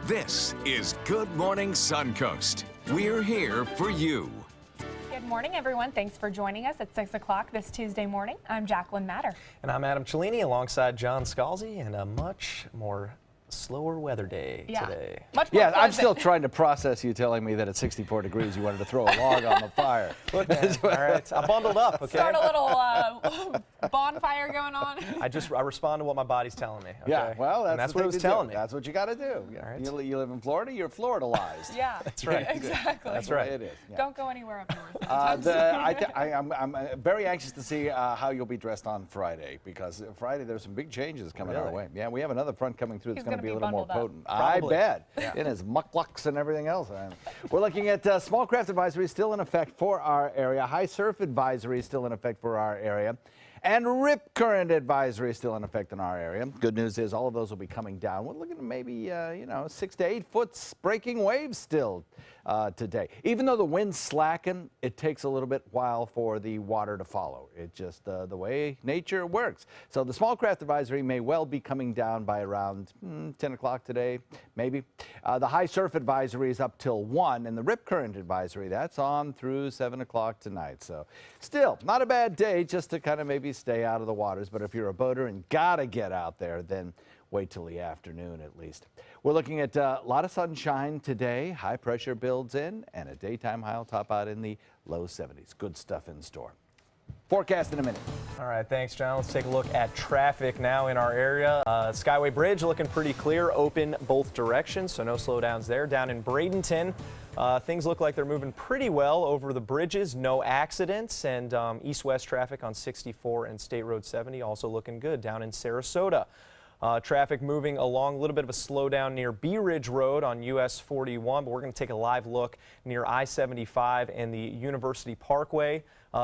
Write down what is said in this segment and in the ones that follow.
This is Good Morning Suncoast. We're here for you. Good morning, everyone. Thanks for joining us at 6 o'clock this Tuesday morning. I'm Jacqueline Matter. And I'm Adam Cellini alongside John Scalzi, and a much more slower weather day today. Much more I'm still trying to process you telling me that at 64 degrees you wanted to throw a log on the fire. Look, man, all right, I bundled up, okay? Start a little bonfire going on. I respond to what my body's telling me, okay? Yeah, well, that's what it was telling me. That's what you got to do. All right. You live in Florida, you're Florida-ized. Yeah, That's right. Exactly. That's right. It is. Yeah. Don't go anywhere up north. I'm very anxious to see how you'll be dressed on Friday, because Friday there's some big changes coming our Really? way. Yeah, we have another front coming through that's going to be a little more potent. Probably. I bet. Yeah. It is mucklucks and everything else. We're looking at small craft advisory still in effect for our area. High surf advisory is still in effect for our area. And rip current advisory is still in effect in our area. Good news is all of those will be coming down. We're looking at maybe 6 to 8 foot breaking waves still today. Even though the wind's slacken, it takes a little bit while for the water to follow. It's just the way nature works. So the small craft advisory may well be coming down by around 10 o'clock today, maybe. The high surf advisory is up till 1, and the rip current advisory, that's on through 7 o'clock tonight. So still not a bad day just to kind of maybe stay out of the waters. But if you're a boater and gotta get out there, then wait till the afternoon at least. We're looking at a lot of sunshine today. High pressure builds in, and a daytime high will top out in the low 70s. Good stuff in store. Forecast in a minute. All right, thanks, John. Let's take a look at traffic now in our area. Skyway Bridge looking pretty clear, open both directions, so no slowdowns there. Down in Bradenton, things look like they're moving pretty well over the bridges. No accidents, and east-west traffic on 64 and State Road 70 also looking good. Down in Sarasota, traffic moving along, a little bit of a slowdown near Bee Ridge Road on US 41, but we're going to take a live look near I-75 and the University Parkway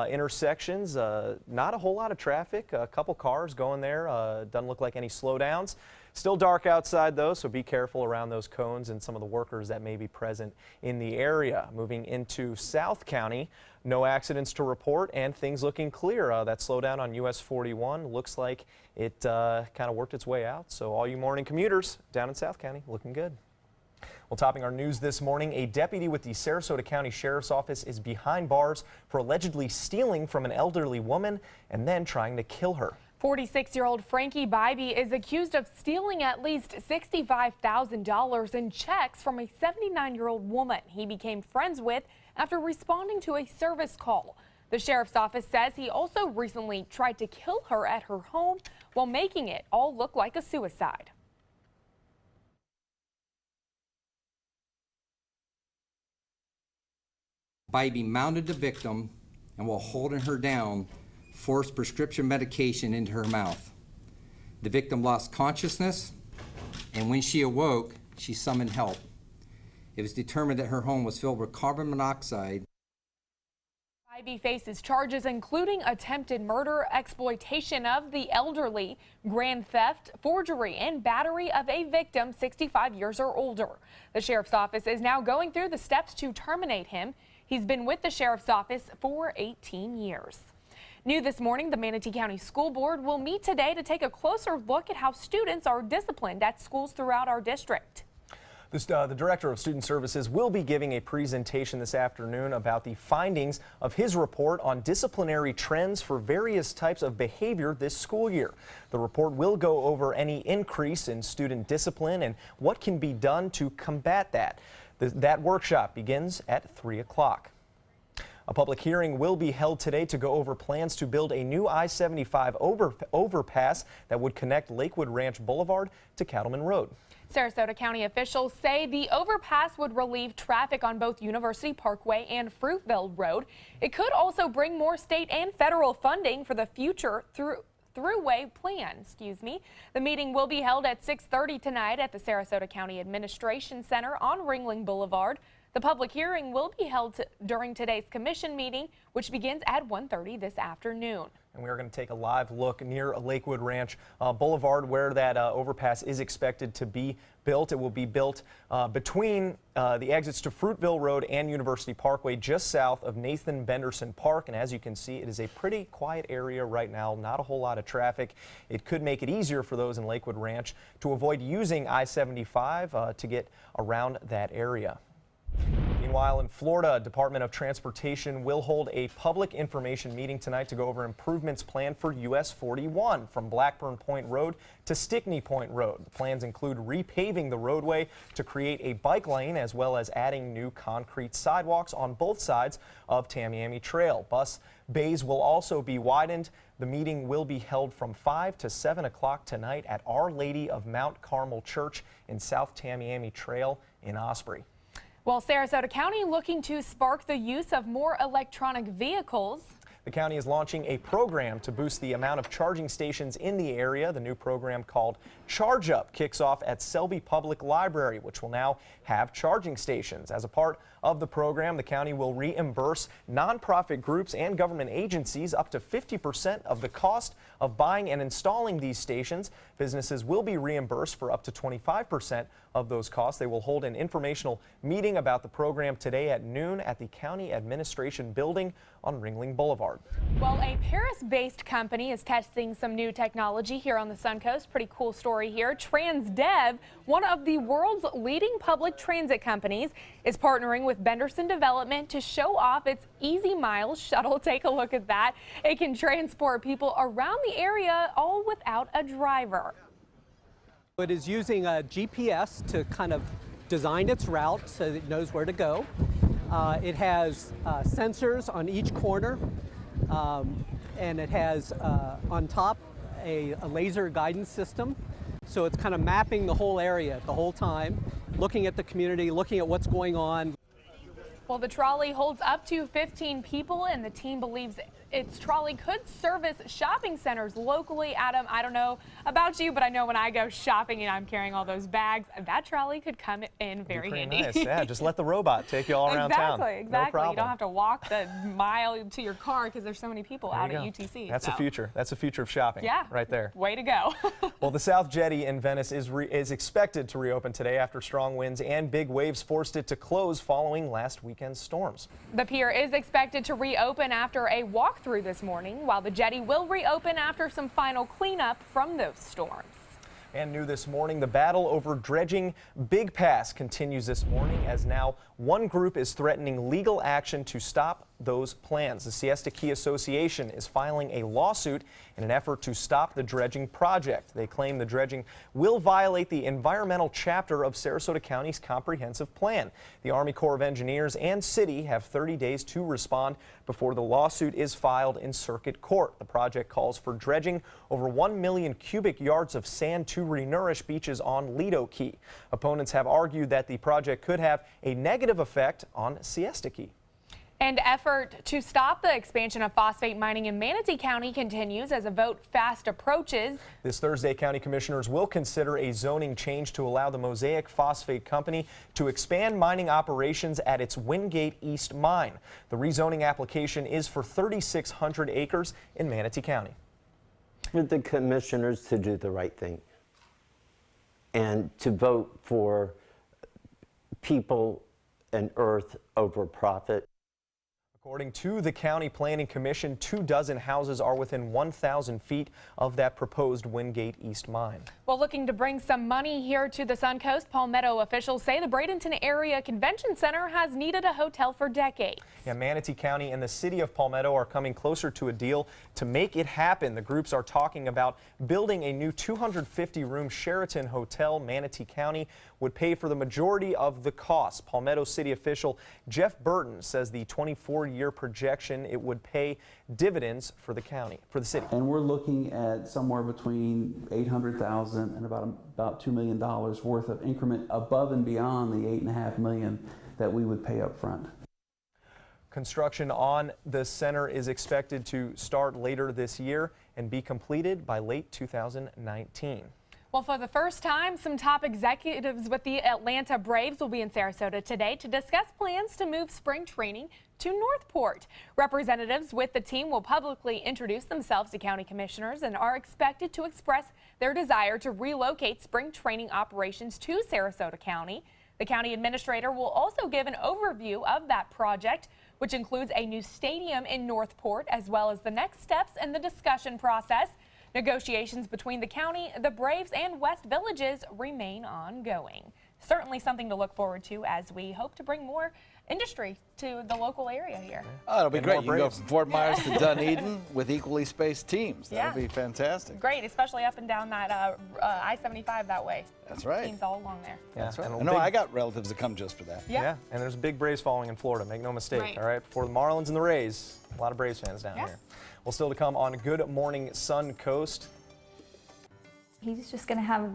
intersections. Not a whole lot of traffic, a couple cars going there. Doesn't look like any slowdowns. Still dark outside though, so be careful around those cones and some of the workers that may be present in the area. Moving into South County, no accidents to report and things looking clear. That slowdown on US 41 looks like it kind of worked its way out. So all you morning commuters down in South County looking good. Well, topping our news this morning, a deputy with the Sarasota County Sheriff's Office is behind bars for allegedly stealing from an elderly woman and then trying to kill her. 46-year-old Frankie Bybee is accused of stealing at least $65,000 in checks from a 79-year-old woman he became friends with after responding to a service call. The sheriff's office says he also recently tried to kill her at her home while making it all look like a suicide. Bybee mounted the victim and, while holding her down, forced prescription medication into her mouth. The victim lost consciousness, and when she awoke, she summoned help. It was determined that her home was filled with carbon monoxide. Bybee faces charges including attempted murder, exploitation of the elderly, grand theft, forgery, and battery of a victim 65 years or older. The sheriff's office is now going through the steps to terminate him. He's been with the sheriff's office for 18 years. New this morning, the Manatee County School Board will meet today to take a closer look at how students are disciplined at schools throughout our district. The Director of Student Services will be giving a presentation this afternoon about the findings of his report on disciplinary trends for various types of behavior this school year. The report will go over any increase in student discipline and what can be done to combat that. That workshop begins at 3 o'clock. A public hearing will be held today to go over plans to build a new I-75 overpass that would connect Lakewood Ranch Boulevard to Cattleman Road. Sarasota County officials say the overpass would relieve traffic on both University Parkway and Fruitville Road. It could also bring more state and federal funding for the future throughway plan. The meeting will be held at 6:30 tonight at the Sarasota County Administration Center on Ringling Boulevard. The public hearing will be held during today's commission meeting, which begins at 1:30 this afternoon. And we are going to take a live look near Lakewood Ranch Boulevard, where that overpass is expected to be built. It will be built between the exits to Fruitville Road and University Parkway, just south of Nathan Benderson Park. And as you can see, it is a pretty quiet area right now, not a whole lot of traffic. It could make it easier for those in Lakewood Ranch to avoid using I-75 to get around that area. Meanwhile, in Florida, Department of Transportation will hold a public information meeting tonight to go over improvements planned for US 41 from Blackburn Point Road to Stickney Point Road. The plans include repaving the roadway to create a bike lane, as well as adding new concrete sidewalks on both sides of Tamiami Trail. Bus bays will also be widened. The meeting will be held from 5 to 7 o'clock tonight at Our Lady of Mount Carmel Church in South Tamiami Trail in Osprey. Well, Sarasota County looking to spark the use of more electronic vehicles. The county is launching a program to boost the amount of charging stations in the area. The new program, called Charge Up, kicks off at Selby Public Library, which will now have charging stations. As a part of the program, the county will reimburse nonprofit groups and government agencies up to 50% of the cost of buying and installing these stations. Businesses will be reimbursed for up to 25% of those costs. They will hold an informational meeting about the program today at noon at the County Administration Building on Ringling Boulevard. Well, a Paris-based company is testing some new technology here on the Suncoast. Pretty cool story here. TransDev, one of the world's leading public transit companies, is partnering with Benderson Development to show off its Easy Miles shuttle. Take a look at that. It can transport people around the area, all without a driver. It is using a GPS to kind of design its route so that it knows where to go. It has sensors on each corner, and it has on top a laser guidance system. So it's kind of mapping the whole area the whole time, looking at the community, looking at what's going on. Well, the trolley holds up to 15 people, and the team believes its trolley could service shopping centers locally. Adam, I don't know about you, but I know when I go shopping and I'm carrying all those bags, that trolley could come in very handy. Nice. Yeah, just let the robot take you all around town. Exactly. No problem. You don't have to walk the mile to your car because there's so many people out at UTC. That's the future. That's the future of shopping. Yeah. Right there. Way to go. Well, the South Jetty in Venice is expected to reopen today after strong winds and big waves forced it to close following last weekend's storms. The pier is expected to reopen after a walkthrough this morning, while the jetty will reopen after some final cleanup from those storms. And new this morning, the battle over dredging Big Pass continues this morning, as now one group is threatening legal action to stop those plans. The Siesta Key Association is filing a lawsuit in an effort to stop the dredging project. They claim the dredging will violate the environmental chapter of Sarasota County's comprehensive plan. The Army Corps of Engineers and city have 30 days to respond before the lawsuit is filed in circuit court. The project calls for dredging over 1 million cubic yards of sand to renourish beaches on Lido Key. Opponents have argued that the project could have a negative effect on Siesta Key. And effort to stop the expansion of phosphate mining in Manatee County continues as a vote fast approaches. This Thursday, county commissioners will consider a zoning change to allow the Mosaic Phosphate Company to expand mining operations at its Wingate East mine. The rezoning application is for 3,600 acres in Manatee County. For the commissioners to do the right thing and to vote for people and earth over profit. According to the County Planning Commission, 24 houses are within 1,000 feet of that proposed Wingate East mine. Well, looking to bring some money here to the Suncoast, Palmetto officials say the Bradenton Area Convention Center has needed a hotel for decades. Yeah, Manatee County and the city of Palmetto are coming closer to a deal to make it happen. The groups are talking about building a new 250-room Sheraton hotel. Manatee County would pay for the majority of the cost. Palmetto city official Jeff Burton says the 24-year projection, it would pay dividends for the city. And we're looking at somewhere between $800,000 and about $2 million worth of increment above and beyond the $8.5 million that we would pay up front. Construction on the center is expected to start later this year and be completed by late 2019. Well, for the first time, some top executives with the Atlanta Braves will be in Sarasota today to discuss plans to move spring training to Northport. Representatives with the team will publicly introduce themselves to county commissioners and are expected to express their desire to relocate spring training operations to Sarasota County. The county administrator will also give an overview of that project, which includes a new stadium in Northport, as well as the next steps in the discussion process. Negotiations between the county, the Braves, and West Villages remain ongoing. Certainly something to look forward to as we hope to bring more industry to the local area here. Oh, it'll be And great. more You can go Braves. from Fort Myers to Dunedin with equally spaced teams. That'll Yeah. be fantastic. Great, especially up and down that I-75 that way. That's right. Teams all along there. That's right. And I know big- I got relatives that come just for that. Yeah. And there's a big Braves following in Florida, make no mistake. Right. All right, for the Marlins and the Rays, a lot of Braves fans down Yeah. here. Well, still to come on Good Morning Suncoast. He's just going to have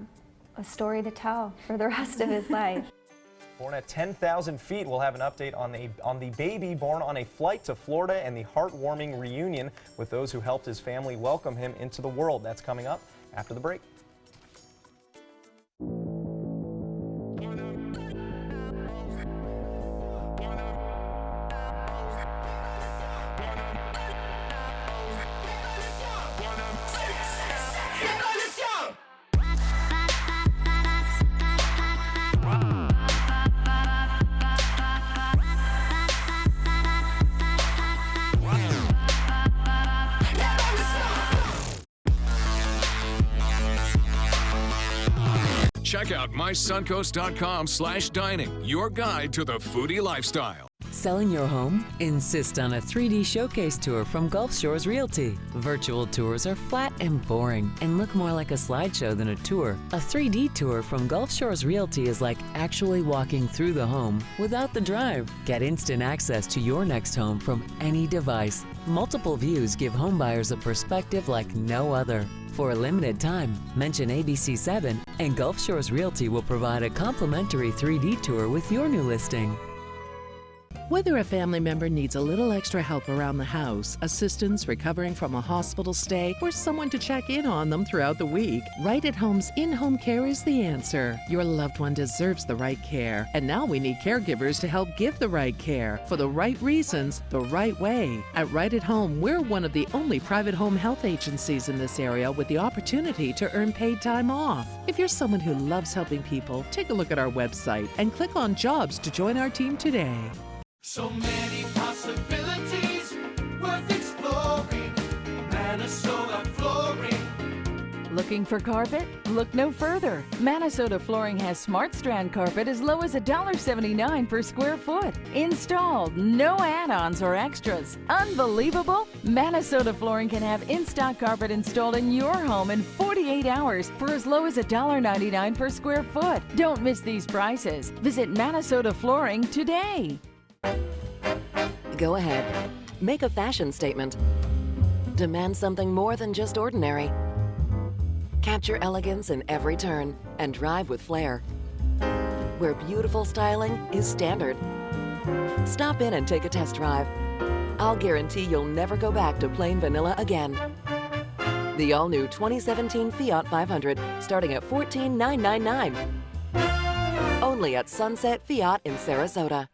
a story to tell for the rest of his life. Born at 10,000 feet, we'll have an update on the baby born on a flight to Florida and the heartwarming reunion with those who helped his family welcome him into the world. That's coming up after the break. Check out mysuncoast.com/dining, your guide to the foodie lifestyle. Selling your home? Insist on a 3D showcase tour from Gulf Shores Realty. Virtual tours are flat and boring and look more like a slideshow than a tour. A 3D tour from Gulf Shores Realty is like actually walking through the home without the drive. Get instant access to your next home from any device. Multiple views give homebuyers a perspective like no other. For a limited time, mention ABC7 and Gulf Shores Realty will provide a complimentary 3D tour with your new listing. Whether a family member needs a little extra help around the house, assistance recovering from a hospital stay, or someone to check in on them throughout the week, Right at Home's in-home care is the answer. Your loved one deserves the right care, and now we need caregivers to help give the right care for the right reasons, the right way. At Right at Home, we're one of the only private home health agencies in this area with the opportunity to earn paid time off. If you're someone who loves helping people, take a look at our website and click on Jobs to join our team today. So many possibilities worth exploring. Minnesota Flooring. Looking for carpet? Look no further. Minnesota Flooring has Smart Strand carpet as low as $1.79 per square foot. Installed, no add-ons or extras. Unbelievable? Minnesota Flooring can have in-stock carpet installed in your home in 48 hours for as low as $1.99 per square foot. Don't miss these prices. Visit Minnesota Flooring today. Go ahead. Make a fashion statement. Demand something more than just ordinary. Capture elegance in every turn and drive with flair. Where beautiful styling is standard. Stop in and take a test drive. I'll guarantee you'll never go back to plain vanilla again. The all-new 2017 Fiat 500 starting at $14,999. Only at Sunset Fiat in Sarasota.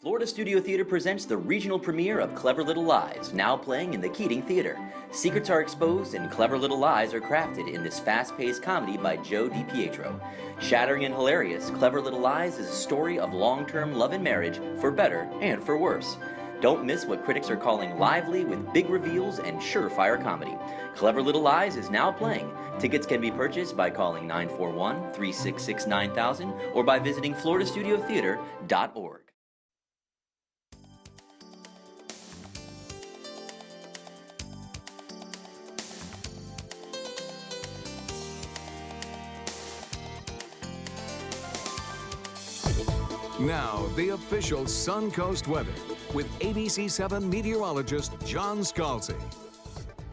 Florida Studio Theater presents the regional premiere of Clever Little Lies, now playing in the Keating Theater. Secrets are exposed and clever little lies are crafted in this fast-paced comedy by Joe DiPietro. Shattering and hilarious, Clever Little Lies is a story of long-term love and marriage, for better and for worse. Don't miss what critics are calling lively with big reveals and surefire comedy. Clever Little Lies is now playing. Tickets can be purchased by calling 941-366-9000 or by visiting floridastudiotheater.org. Now, the official Suncoast weather with ABC7 meteorologist John Scalzi.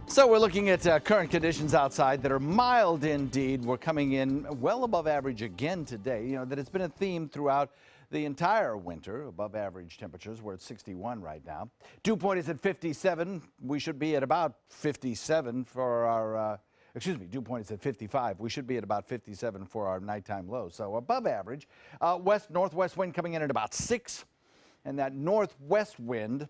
So we're looking at current conditions outside that are mild indeed. We're coming in well above average again today. You know that it's been a theme throughout the entire winter, above average temperatures. We're at 61 right now. Dew point is at 57. We should be at about 57 for our Excuse me, dew point is at 55. We should be at about 57 for our nighttime low, so above average. Northwest wind coming in at about 6, and that northwest wind,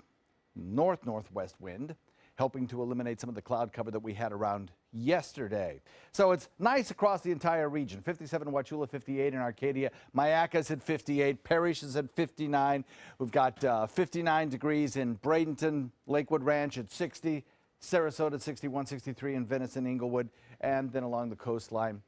northwest wind, helping to eliminate some of the cloud cover that we had around yesterday. So it's nice across the entire region. 57 in Wauchula, 58 in Arcadia. Mayaca's at 58. Parrish is at 59. We've got 59 degrees in Bradenton, Lakewood Ranch at 60. Sarasota at 61, 63 in Venice and Inglewood, and then along the coastline,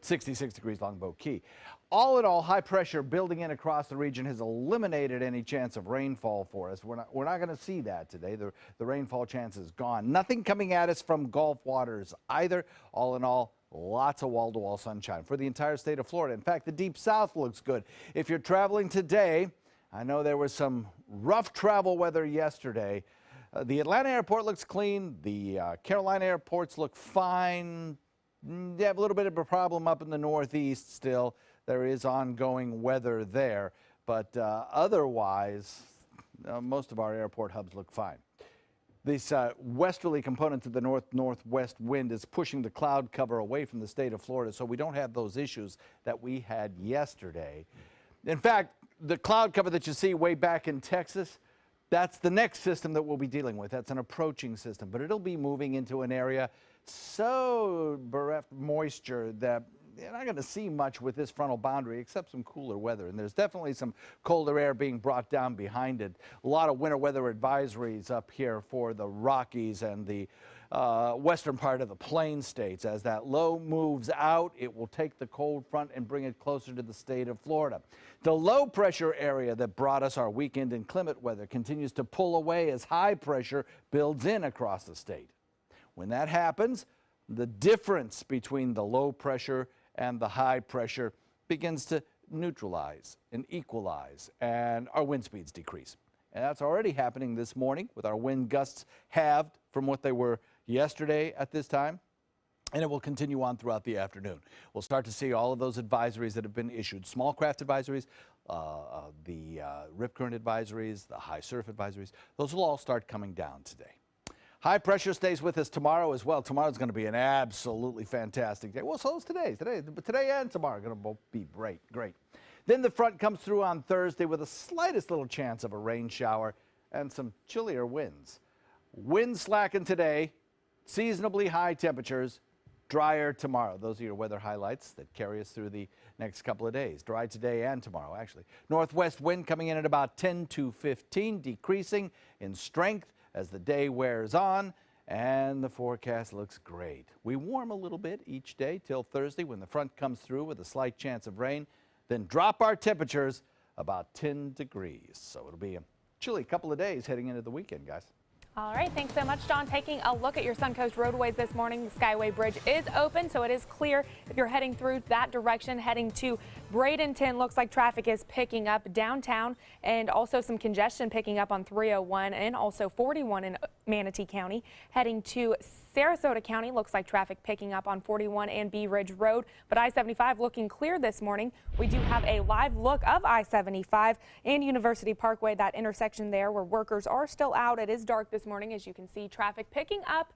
66 degrees Longboat Key. All in all, high pressure building in across the region has eliminated any chance of rainfall for us. We're not going to see that today. The rainfall chance is gone. Nothing coming at us from Gulf waters either. All in all, lots of wall-to-wall sunshine for the entire state of Florida. In fact, the deep south looks good. If you're traveling today, I know there was some rough travel weather yesterday. The Atlanta airport looks clean. The Carolina airports look fine. They have a little bit of a problem up in the northeast still. There is ongoing weather there, but otherwise, most of our airport hubs look fine. This westerly component of the north-northwest wind is pushing the cloud cover away from the state of Florida, so we don't have those issues that we had yesterday. In fact, the cloud cover that you see way back in Texas, that's the next system that we'll be dealing with. That's an approaching system, but it'll be moving into an area so bereft moisture that you're not going to see much with this frontal boundary except some cooler weather. And there's definitely some colder air being brought down behind it. A lot of winter weather advisories up here for the Rockies and the western part of the Plain states. As that low moves out, it will take the cold front and bring it closer to the state of Florida. The low pressure area that brought us our weekend inclement weather continues to pull away as high pressure builds in across the state. When that happens, the difference between the low pressure and the high pressure begins to neutralize and equalize, and our wind speeds decrease. And that's already happening this morning with our wind gusts halved from what they were yesterday at this time, and it will continue on throughout the afternoon. We'll start to see all of those advisories that have been issued, small craft advisories, the rip current advisories, the high surf advisories. Those will all start coming down today. High pressure stays with us tomorrow as well. Tomorrow's going to be an absolutely fantastic day. Well, so is today. But today and tomorrow are going to both be great. Then the front comes through on Thursday with the slightest little chance of a rain shower and some chillier winds. Winds slacken today, seasonably high temperatures, drier tomorrow. Those are your weather highlights that carry us through the next couple of days. Dry today and tomorrow, actually. Northwest wind coming in at about 10 to 15, decreasing in strength as the day wears on, and the forecast looks great. We warm a little bit each day till Thursday when the front comes through with a slight chance of rain, then drop our temperatures about 10 degrees. So it'll be a chilly couple of days heading into the weekend, guys. All right, thanks so much, Don. Taking a look at your Suncoast roadways this morning, the Skyway Bridge is open, so it is clear if you're heading through that direction. Heading to Bradenton, looks like traffic is picking up downtown, and also some congestion picking up on 301 and also 41 in Manatee County. Heading to Sarasota County, looks like traffic picking up on 41 and Bee Ridge Road, but I-75 looking clear this morning. We do have a live look of I-75 and University Parkway, that intersection there where workers are still out. It is dark this morning, as you can see. Traffic picking up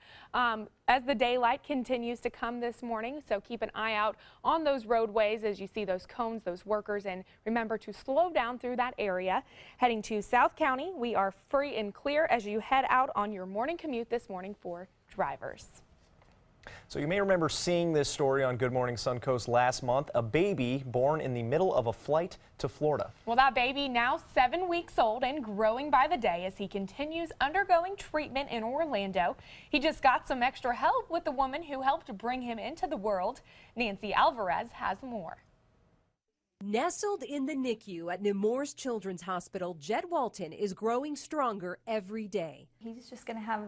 as the daylight continues to come this morning, so keep an eye out on those roadways as you see those cones, those workers, and remember to slow down through that area. Heading to South County, we are free and clear as you head out on your morning commute this morning for drivers. So you may remember seeing this story on Good Morning Suncoast last month, a baby born in the middle of a flight to Florida. Well, that baby now 7 weeks old and growing by the day as he continues undergoing treatment in Orlando. He just got some extra help with the woman who helped bring him into the world. Nancy Alvarez has more. Nestled in the NICU at Nemours Children's Hospital, Jed Walton is growing stronger every day. He's just going to have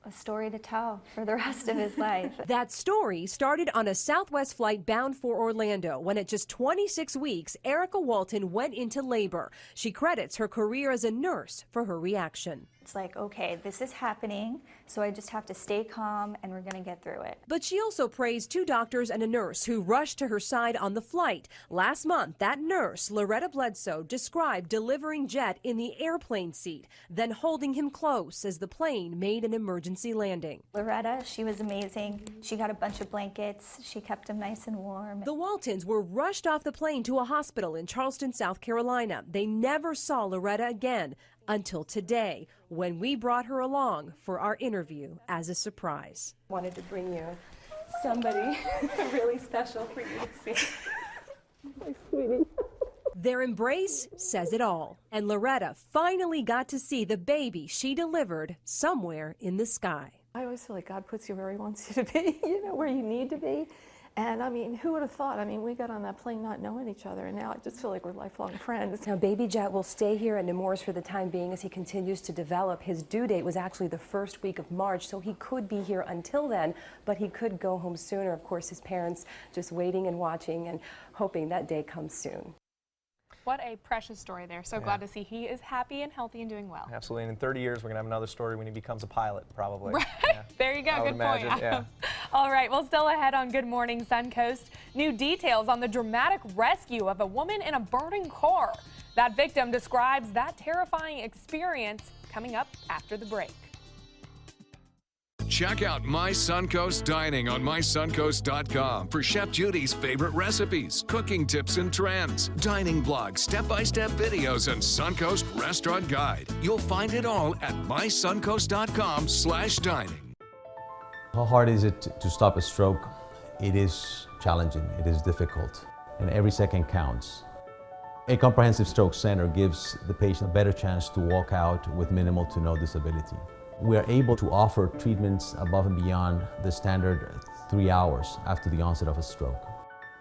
a story to tell for the rest of his life. That story started on a Southwest flight bound for Orlando when at just 26 weeks, Erica Walton went into labor. She credits her career as a nurse for her reaction. It's like, okay, this is happening, so I just have to stay calm and we're going to get through it. But she also praised 2 doctors and a nurse who rushed to her side on the flight. Last month, that nurse, Loretta Bledsoe, described delivering Jet in the airplane seat, then holding him close as the plane made an emergency emergency landing. Loretta, she was amazing. She got a bunch of blankets. She kept them nice and warm. The Waltons were rushed off the plane to a hospital in Charleston, South Carolina. They never saw Loretta again until today, when we brought her along for our interview as a surprise. Wanted to bring you somebody really special for you to see. My sweetie. Their embrace says it all, and Loretta finally got to see the baby she delivered somewhere in the sky. I always feel like God puts you where he wants you to be, you know, where you need to be. And I mean, who would have thought? I mean, we got on that plane not knowing each other, and now I just feel like we're lifelong friends. Now, baby Jet will stay here at Nemours for the time being as he continues to develop. His due date was actually the first week of March, so he could be here until then, but he could go home sooner. Of course, his parents just waiting and watching and hoping that day comes soon. What a precious story there. So glad to see he is happy and healthy and doing well. Absolutely. And in 30 years, we're going to have another story when he becomes a pilot, probably. Right. Yeah. There you go. I would Good point. imagine, yeah. All right. Well, still ahead on Good Morning Suncoast. New details on the dramatic rescue of a woman in a burning car. That victim describes that terrifying experience coming up after the break. Check out My Suncoast Dining on mysuncoast.com for Chef Judy's favorite recipes, cooking tips and trends, dining blogs, step-by-step videos, and Suncoast Restaurant Guide. You'll find it all at mysuncoast.com/dining. How hard is it to stop a stroke? It is challenging, it is difficult, and every second counts. A comprehensive stroke center gives the patient a better chance to walk out with minimal to no disability. We are able to offer treatments above and beyond the standard 3 hours after the onset of a stroke.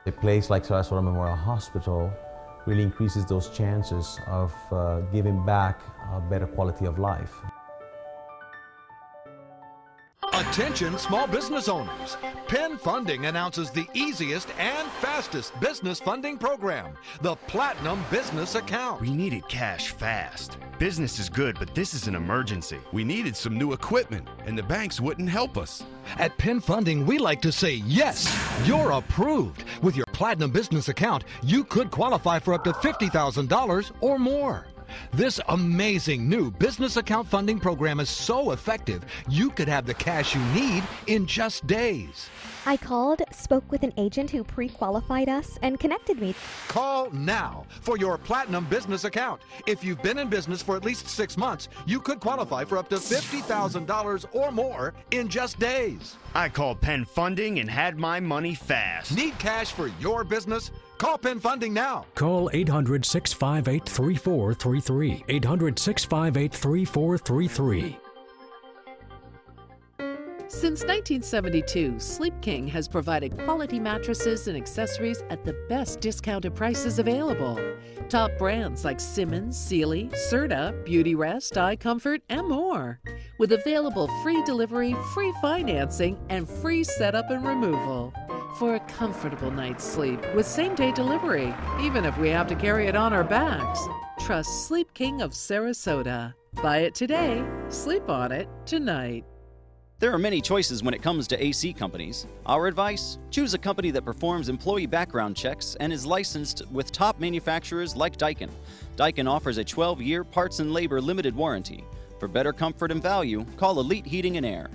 A place like Sarasota Memorial Hospital really increases those chances of giving back a better quality of life. Attention small business owners. Penn Funding announces the easiest and fastest business funding program, the Platinum Business Account. We needed cash fast. Business is good, but this is an emergency. We needed some new equipment, and the banks wouldn't help us. At Penn Funding, we like to say, yes, you're approved. With your Platinum Business Account, you could qualify for up to $50,000 or more. This amazing new business account funding program is so effective, you could have the cash you need in just days. I called, spoke with an agent who pre-qualified us, and connected me. Call now for your Platinum Business Account. If you've been in business for at least 6 months, you could qualify for up to $50,000 or more in just days. I called Penn Funding and had my money fast. Need cash for your business? Call Penn Funding now. Call 800-658-3433. 800-658-3433. Since 1972, Sleep King has provided quality mattresses and accessories at the best discounted prices available. Top brands like Simmons, Sealy, Serta, Beautyrest, iComfort, and more. With available free delivery, free financing, and free setup and removal. For a comfortable night's sleep with same-day delivery, even if we have to carry it on our backs. Trust Sleep King of Sarasota. Buy it today, sleep on it tonight. There are many choices when it comes to AC companies. Our advice? Choose a company that performs employee background checks and is licensed with top manufacturers like Daikin. Daikin offers a 12-year parts and labor limited warranty. For better comfort and value, call Elite Heating and Air.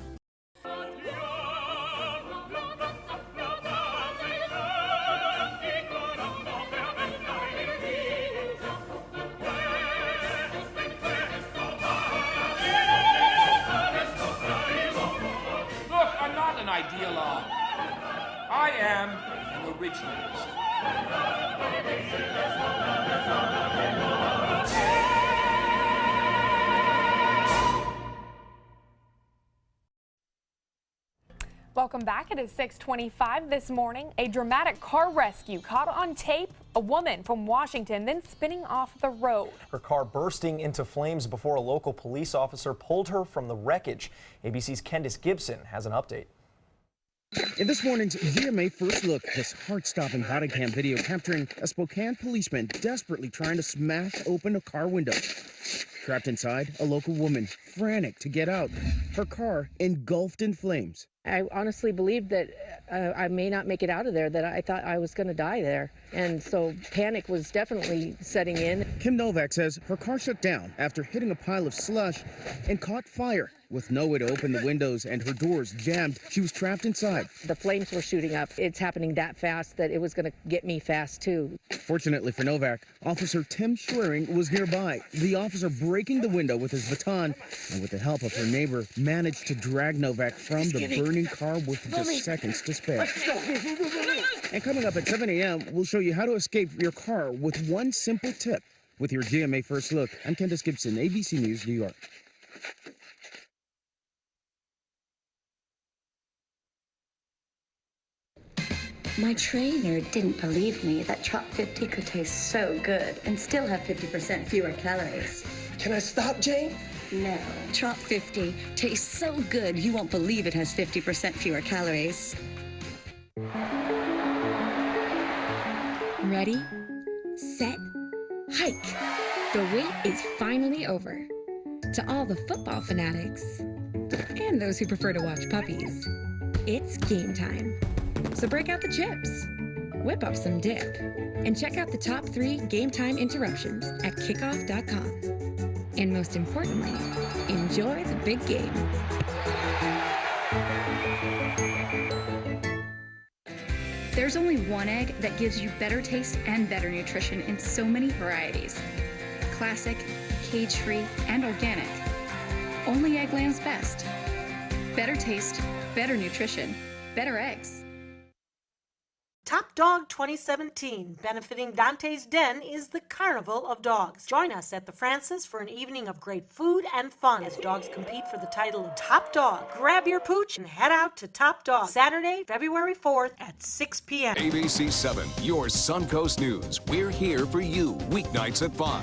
Ideologue. I am an originalist. Welcome back. It is 6:25 this morning. A dramatic car rescue caught on tape. A woman from Washington then spinning off the road. Her car bursting into flames before a local police officer pulled her from the wreckage. ABC's Kendis Gibson has an update. In this morning's VMA First Look, this heart-stopping body cam video capturing a Spokane policeman desperately trying to smash open a car window. Trapped inside, a local woman frantic to get out, her car engulfed in flames. I honestly believed that I may not make it out of there, that I thought I was going to die there. And so panic was definitely setting in. Kim Novak says her car shut down after hitting a pile of slush and caught fire. With no way to open the windows and her doors jammed, she was trapped inside. The flames were shooting up. It's happening that fast that it was going to get me fast, too. Fortunately for Novak, Officer Tim Schwering was nearby. The officer breaking the window with his baton and with the help of her neighbor managed to drag Novak from the burning car with just seconds to spare. And coming up at 7 a.m., we'll show you how to escape your car with one simple tip. With your GMA First Look, I'm Candace Gibson, ABC News, New York. My trainer didn't believe me that Trop 50 could taste so good and still have 50% fewer calories. Can I stop, Jane? No. Trop 50 tastes so good you won't believe it has 50% fewer calories. Ready, set, hike. The wait is finally over. To all the football fanatics and those who prefer to watch puppies, it's game time. So break out the chips, whip up some dip, and check out the top 3 game time interruptions at kickoff.com. And most importantly, enjoy the big game. There's only one egg that gives you better taste and better nutrition in so many varieties. Classic, cage-free, and organic. Only Eggland's best. Better taste, better nutrition, better eggs. Top Dog 2017, benefiting Dante's Den, is the Carnival of Dogs. Join us at the Francis for an evening of great food and fun as dogs compete for the title of Top Dog. Grab your pooch and head out to Top Dog, Saturday, February 4th at 6 p.m. ABC 7, your Suncoast News. We're here for you, weeknights at 5.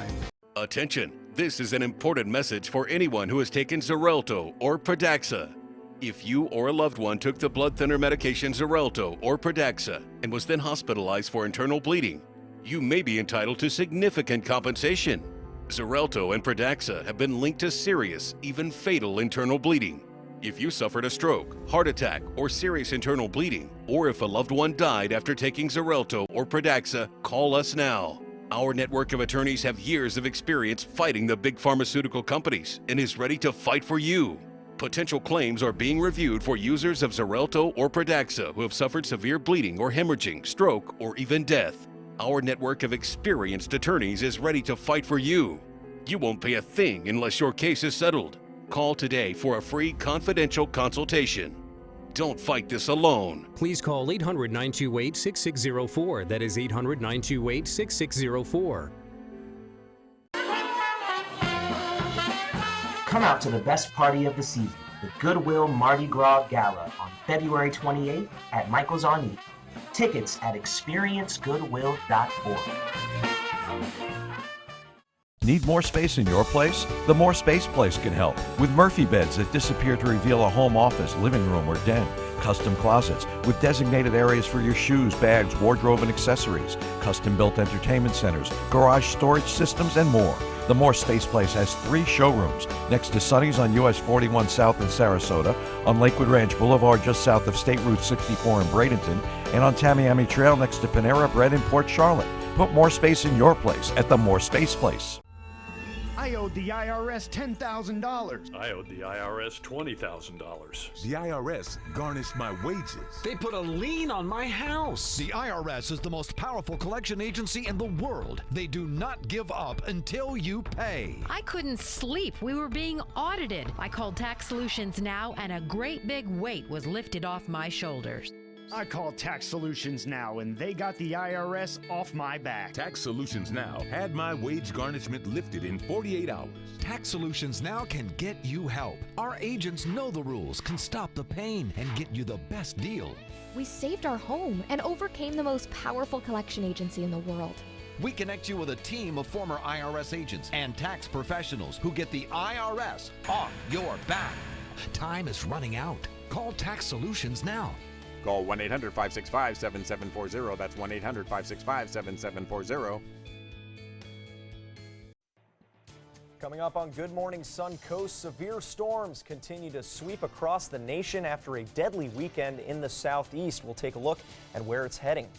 Attention, this is an important message for anyone who has taken Xarelto or Pradaxa. If you or a loved one took the blood thinner medication Xarelto or Pradaxa and was then hospitalized for internal bleeding, you may be entitled to significant compensation. Xarelto and Pradaxa have been linked to serious, even fatal internal bleeding. If you suffered a stroke, heart attack, or serious internal bleeding, or if a loved one died after taking Xarelto or Pradaxa, call us now. Our network of attorneys have years of experience fighting the big pharmaceutical companies and is ready to fight for you. Potential claims are being reviewed for users of Xarelto or Pradaxa who have suffered severe bleeding or hemorrhaging, stroke, or even death. Our network of experienced attorneys is ready to fight for you. You won't pay a thing unless your case is settled. Call today for a free confidential consultation. Don't fight this alone. Please call 800-928-6604. That is 800-928-6604. Come out to the best party of the season, the Goodwill Mardi Gras Gala on February 28th at Michael's on E. Tickets at experiencegoodwill.org. Need more space in your place? The More Space Place can help with Murphy beds that disappear to reveal a home office, living room, or den. Custom closets with designated areas for your shoes, bags, wardrobe, and accessories. Custom-built entertainment centers, garage storage systems, and more. The More Space Place has 3 showrooms next to Sonny's on US 41 South in Sarasota, on Lakewood Ranch Boulevard just south of State Route 64 in Bradenton, and on Tamiami Trail next to Panera Bread in Port Charlotte. Put more space in your place at the More Space Place. I owed the IRS $10,000. I owed the IRS $20,000. The IRS garnished my wages. They put a lien on my house. The IRS is the most powerful collection agency in the world. They do not give up until you pay. I couldn't sleep. We were being audited. I called Tax Solutions Now, and a great big weight was lifted off my shoulders. I called Tax Solutions Now, and they got the IRS off my back. Tax Solutions Now had my wage garnishment lifted in 48 hours. Tax Solutions Now can get you help. Our agents know the rules, can stop the pain, and get you the best deal. We saved our home and overcame the most powerful collection agency in the world. We connect you with a team of former IRS agents and tax professionals who get the IRS off your back. Time is running out. Call Tax Solutions Now. Call 1-800-565-7740. That's 1-800-565-7740. Coming up on Good Morning Suncoast, severe storms continue to sweep across the nation after a deadly weekend in the southeast. We'll take a look at where it's heading.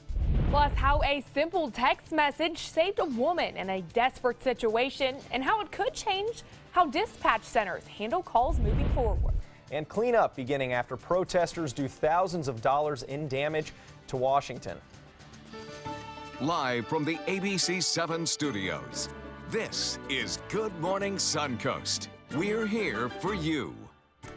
Plus, how a simple text message saved a woman in a desperate situation and how it could change how dispatch centers handle calls moving forward. And cleanup beginning after protesters do thousands of dollars in damage to Washington. Live from the ABC 7 studios, this is Good Morning Suncoast. We're here for you.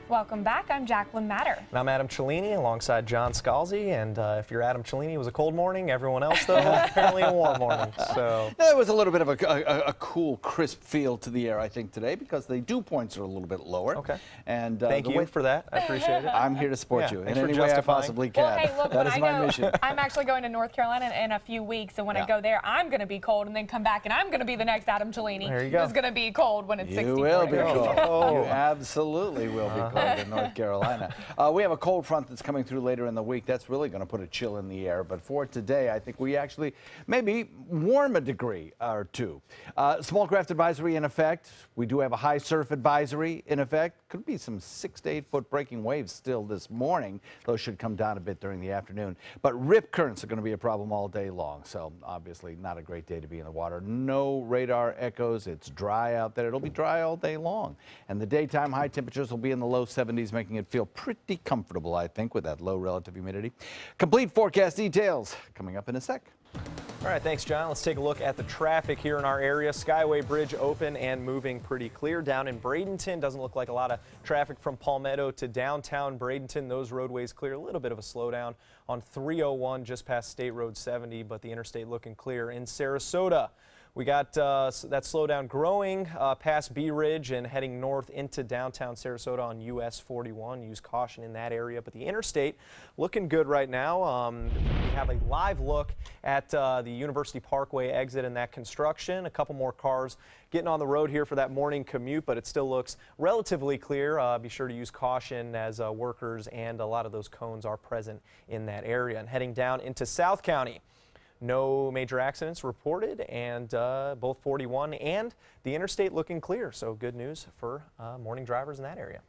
Welcome back. I'm Jacqueline Matter. And I'm Adam Cellini alongside John Scalzi. And if you're Adam Cellini, it was a cold morning. Everyone else, though, apparently a warm morning. So there was a little bit of a cool, crisp feel to the air, I think, today because the dew points are a little bit lower. Okay. And thank you for that. I appreciate it. I'm here to support you in any way I possibly can. Well, hey, look, that is my mission. I'm actually going to North Carolina in a few weeks, and when I go there, I'm going to be cold, and then come back, and I'm going to be the next Adam Cellini. There you go. Who's going to be cold when it's 60. You will be cold. You absolutely will be cold in North Carolina. We have a cold front that's coming through later in the week. That's really going to put a chill in the air. But for today, I think we actually maybe warm a degree or two. Small craft advisory in effect. We do have a high surf advisory in effect. Could be some 6 to 8 foot breaking waves still this morning. Those should come down a bit during the afternoon. But rip currents are going to be a problem all day long. So obviously not a great day to be in the water. No radar echoes. It's dry out there. It'll be dry all day long. And the daytime high temperatures will be in the low 70s, making it feel pretty comfortable, I think, with that low relative humidity. Complete forecast details coming up in a sec. All right, thanks, John. Let's take a look at the traffic here in our area. Skyway Bridge open and moving pretty clear. Down in Bradenton, doesn't look like a lot of traffic from Palmetto to downtown Bradenton. Those roadways clear. A little bit of a slowdown on 301 just past State Road 70, but the interstate looking clear in Sarasota. We got that slowdown growing past Bee Ridge and heading north into downtown Sarasota on US 41. Use caution in that area, but the interstate looking good right now. We have a live look at the University Parkway exit and that construction. A couple more cars getting on the road here for that morning commute, but it still looks relatively clear. Be sure to use caution as workers and a lot of those cones are present in that area. And heading down into South County. No major accidents reported, and both 41 and the interstate looking clear. So good news for morning drivers in that area.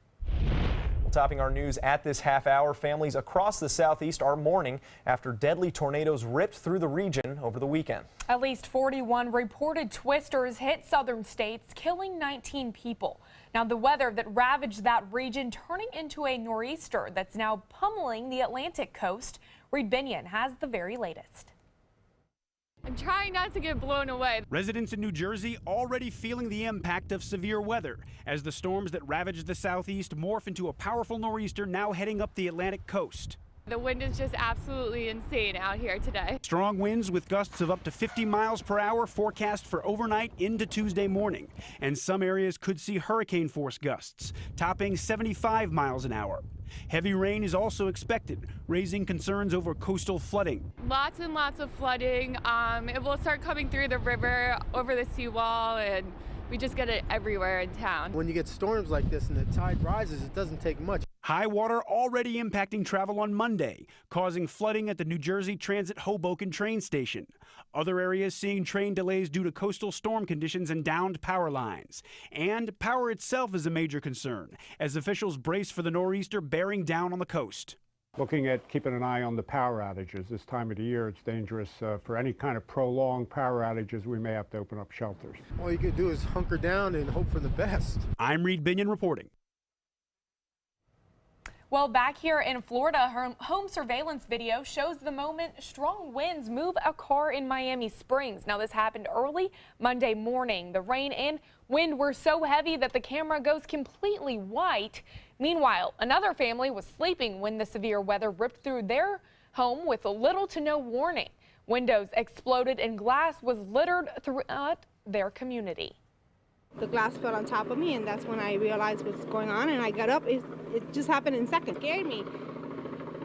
Well, topping our news at this half hour, families across the southeast are mourning after deadly tornadoes ripped through the region over the weekend. At least 41 reported twisters hit southern states, killing 19 people. Now, the weather that ravaged that region turning into a nor'easter that's now pummeling the Atlantic coast. Reed Binion has the very latest. I'm trying not to get blown away. Residents in New Jersey already feeling the impact of severe weather as the storms that ravaged the southeast morph into a powerful nor'easter now heading up the Atlantic coast. The wind is just absolutely insane out here today. Strong winds with gusts of up to 50 miles per hour forecast for overnight into Tuesday morning. And some areas could see hurricane force gusts, topping 75 miles an hour. Heavy rain is also expected, raising concerns over coastal flooding. Lots and lots of flooding. It will start coming through the river, over the seawall, and we just get it everywhere in town. When you get storms like this and the tide rises, it doesn't take much. High water already impacting travel on Monday, causing flooding at the New Jersey Transit Hoboken train station. Other areas seeing train delays due to coastal storm conditions and downed power lines. And power itself is a major concern, as officials brace for the nor'easter bearing down on the coast. Looking at keeping an eye on the power outages. This time of the year, it's dangerous for any kind of prolonged power outages. We may have to open up shelters. All you can do is hunker down and hope for the best. I'm Reed Binion reporting. Well, back here in Florida, home surveillance video shows the moment strong winds move a car in Miami Springs. Now, this happened early Monday morning. The rain and wind were so heavy that the camera goes completely white. Meanwhile, another family was sleeping when the severe weather ripped through their home with little to no warning. Windows exploded and glass was littered throughout their community. The glass fell on top of me, and that's when I realized what's going on, and I got up. It just happened in seconds. It scared me.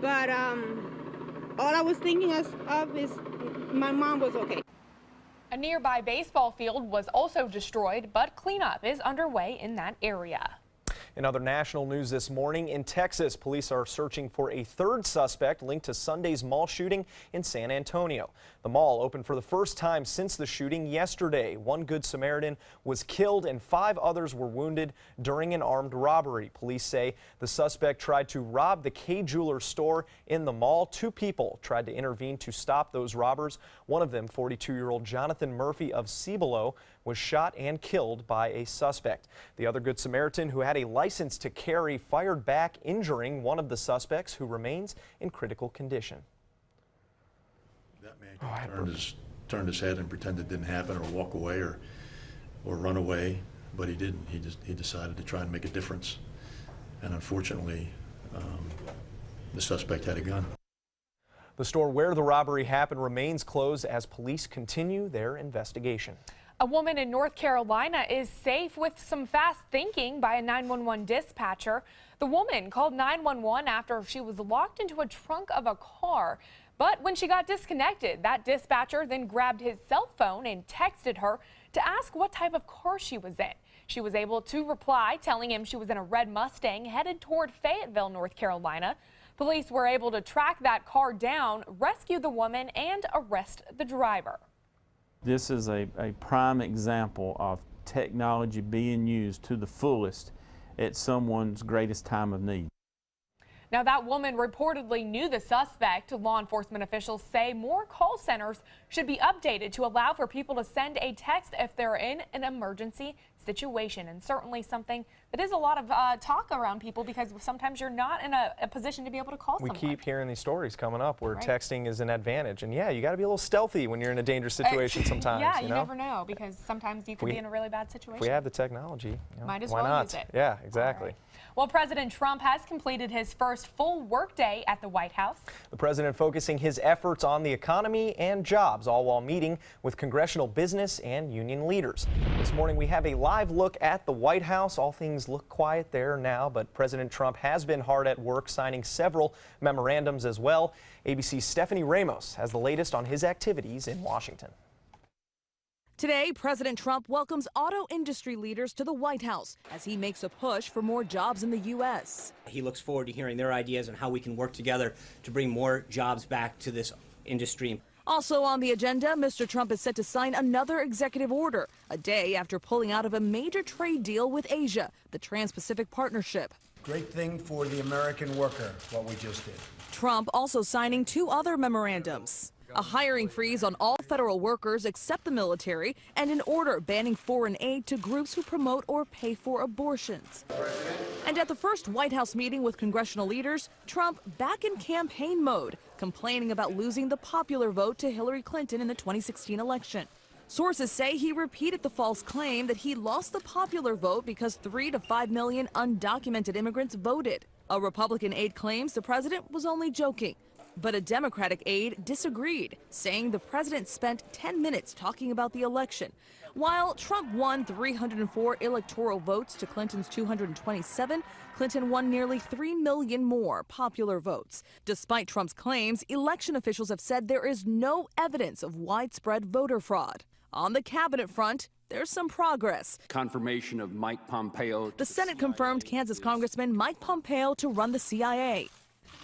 But all I was thinking of is my mom was okay. A nearby baseball field was also destroyed, but cleanup is underway in that area. In other national news this morning, in Texas, police are searching for a third suspect linked to Sunday's mall shooting in San Antonio. The mall opened for the first time since the shooting yesterday. One Good Samaritan was killed and 5 others were wounded during an armed robbery. Police say the suspect tried to rob the K Jeweler store in the mall. 2 people tried to intervene to stop those robbers. One of them, 42-year-old Jonathan Murphy of Cibolo, was shot and killed by a suspect. The other Good Samaritan, who had a license to carry, fired back, injuring one of the suspects, who remains in critical condition. That man turned his head and pretended it didn't happen, or walk away, or run away, but he didn't. He decided to try and make a difference, and unfortunately, the suspect had a gun. The store where the robbery happened remains closed as police continue their investigation. A woman in North Carolina is safe with some fast thinking by a 911 dispatcher. The woman called 911 after she was locked into a trunk of a car. But when she got disconnected, that dispatcher then grabbed his cell phone and texted her to ask what type of car she was in. She was able to reply, telling him she was in a red Mustang headed toward Fayetteville, North Carolina. Police were able to track that car down, rescue the woman, and arrest the driver. This is a prime example of technology being used to the fullest at someone's greatest time of need. Now, that woman reportedly knew the suspect. Law enforcement officials say more call centers should be updated to allow for people to send a text if they're in an emergency situation, and certainly something that is a lot of talk around people, because sometimes you're not in a position to be able to call someone. We keep hearing these stories coming up where texting is an advantage, and yeah, you got to be a little stealthy when you're in a dangerous situation sometimes. Yeah, you never know, because sometimes you could be in a really bad situation. If we have the technology, might as why well not? use it. Yeah, exactly. Well, President Trump has completed his first full workday at the White House. The president focusing his efforts on the economy and jobs, all while meeting with congressional business and union leaders. This morning we have a live look at the White House. All things look quiet there now, but President Trump has been hard at work signing several memorandums as well. ABC's Stephanie Ramos has the latest on his activities in Washington. Today, President Trump welcomes auto industry leaders to the White House as he makes a push for more jobs in the U.S. He looks forward to hearing their ideas on how we can work together to bring more jobs back to this industry. Also on the agenda, Mr. Trump is set to sign another executive order a day after pulling out of a major trade deal with Asia, the Trans-Pacific Partnership. Great thing for the American worker, what we just did. Trump also signing 2 other memorandums. A hiring freeze on all federal workers except the military, and an order banning foreign aid to groups who promote or pay for abortions. And at the first White House meeting with congressional leaders, Trump back in campaign mode, complaining about losing the popular vote to Hillary Clinton in the 2016 election. Sources say he repeated the false claim that he lost the popular vote because 3 to 5 million undocumented immigrants voted. A Republican aide claims the president was only joking. But a Democratic aide disagreed, saying the president spent 10 minutes talking about the election. While Trump won 304 electoral votes to Clinton's 227, Clinton won nearly 3 million more popular votes. Despite Trump's claims, election officials have said there is no evidence of widespread voter fraud. On the cabinet front, there's some progress. Confirmation of Mike Pompeo. The Senate confirmed Kansas Congressman Mike Pompeo to run the CIA.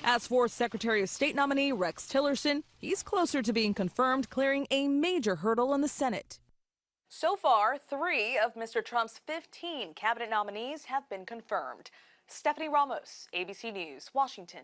As for Secretary of State nominee Rex Tillerson, he's closer to being confirmed, clearing a major hurdle in the Senate. So far, 3 of Mr. Trump's 15 cabinet nominees have been confirmed. Stephanie Ramos, ABC News, Washington.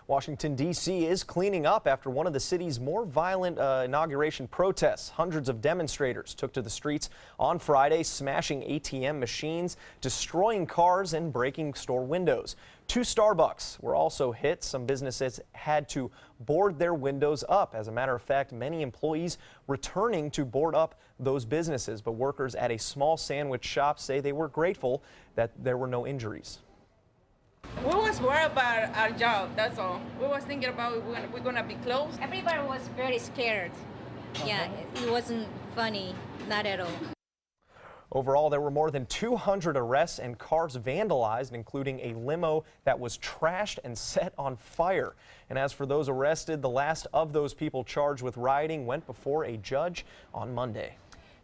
Washington, D.C. is cleaning up after one of the city's more violent inauguration protests. Hundreds of demonstrators took to the streets on Friday, smashing ATM machines, destroying cars, and breaking store windows. 2 Starbucks were also hit. Some businesses had to board their windows up. As a matter of fact, many employees returning to board up those businesses, but workers at a small sandwich shop say they were grateful that there were no injuries. We was worried about our job, that's all. We was thinking about we're gonna be closed. Everybody was very scared. Yeah, it wasn't funny, not at all. Overall, there were more than 200 arrests and cars vandalized, including a limo that was trashed and set on fire. And as for those arrested, the last of those people charged with rioting went before a judge on Monday.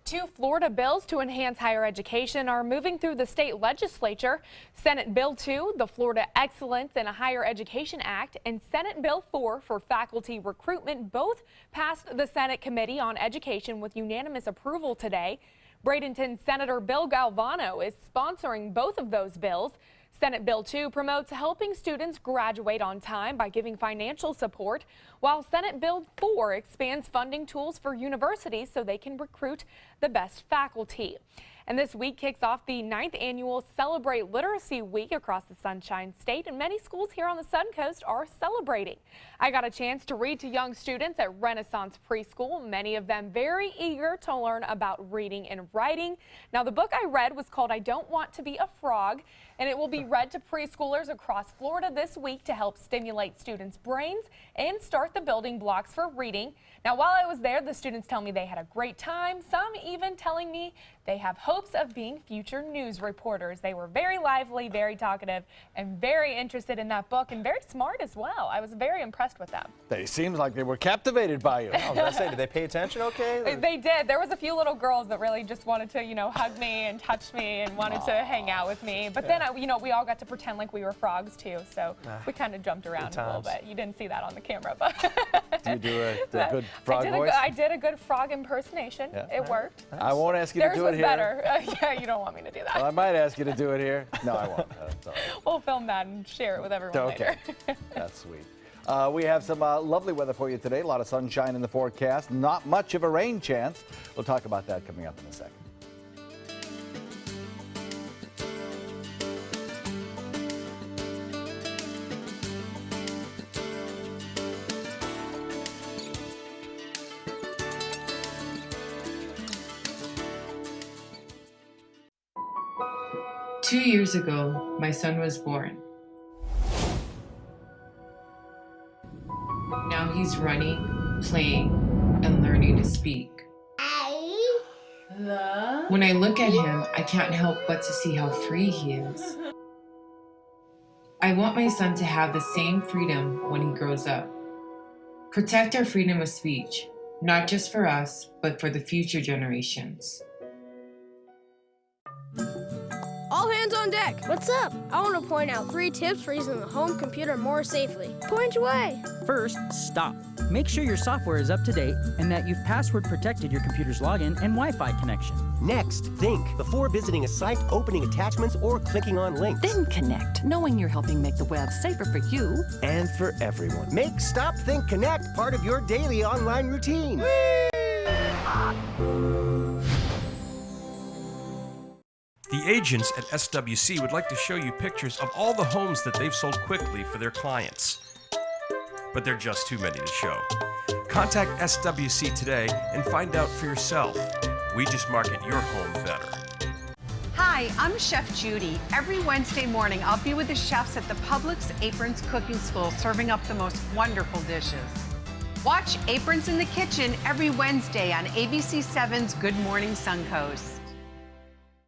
Two Florida bills to enhance higher education are moving through the state legislature. Senate Bill 2, the Florida Excellence in Higher Education Act, and Senate Bill 4 for faculty recruitment both passed the Senate Committee on Education with unanimous approval today. Bradenton Senator Bill Galvano is sponsoring both of those bills. Senate Bill 2 promotes helping students graduate on time by giving financial support, while Senate Bill 4 expands funding tools for universities so they can recruit the best faculty. And this week kicks off the 9th annual Celebrate Literacy Week across the Sunshine State, and many schools here on the Suncoast are celebrating. I got a chance to read to young students at Renaissance Preschool, many of them very eager to learn about reading and writing. Now, the book I read was called I Don't Want to Be a Frog, and it will be read to preschoolers across Florida this week to help stimulate students' brains and start the building blocks for reading. Now, while I was there, the students tell me they had a great time, some even telling me they have hopes of being future news reporters. They were very lively, very talkative, and very interested in that book, and very smart as well. I was very impressed with them. They seemed like they were captivated by you. I was going to say, did they pay attention okay? They did. There was a few little girls that really just wanted to, you know, hug me and touch me and wanted to hang out with me. But then, you know, we all got to pretend like we were frogs, too, so we kind of jumped around a little bit. You didn't see that on the camera, but... Do you do a good frog voice? I did a good frog impersonation. Yeah. It worked. I won't ask you to do it here. Better. Yeah, you don't want me to do that. Well, I might ask you to do it here. No, I won't. We'll film that and share it with everyone later. That's sweet. We have some lovely weather for you today. A lot of sunshine in the forecast. Not much of a rain chance. We'll talk about that coming up in a second. Two years ago, my son was born. Now he's running, playing, and learning to speak. When I look at him, I can't help but to see how free he is. I want my son to have the same freedom when he grows up. Protect our freedom of speech, not just for us, but for the future generations. All hands on deck. What's up? I want to point out 3 tips for using the home computer more safely. Point away. First, stop. Make sure your software is up to date and that you've password protected your computer's login and Wi-Fi connection. Next, think before visiting a site, opening attachments, or clicking on links. Then connect, knowing you're helping make the web safer for you and for everyone. Make Stop, Think, Connect part of your daily online routine. Whee! The agents at SWC would like to show you pictures of all the homes that they've sold quickly for their clients. But they're just too many to show. Contact SWC today and find out for yourself. We just market your home better. Hi, I'm Chef Judy. Every Wednesday morning, I'll be with the chefs at the Publix Aprons Cooking School serving up the most wonderful dishes. Watch Aprons in the Kitchen every Wednesday on ABC7's Good Morning Suncoast.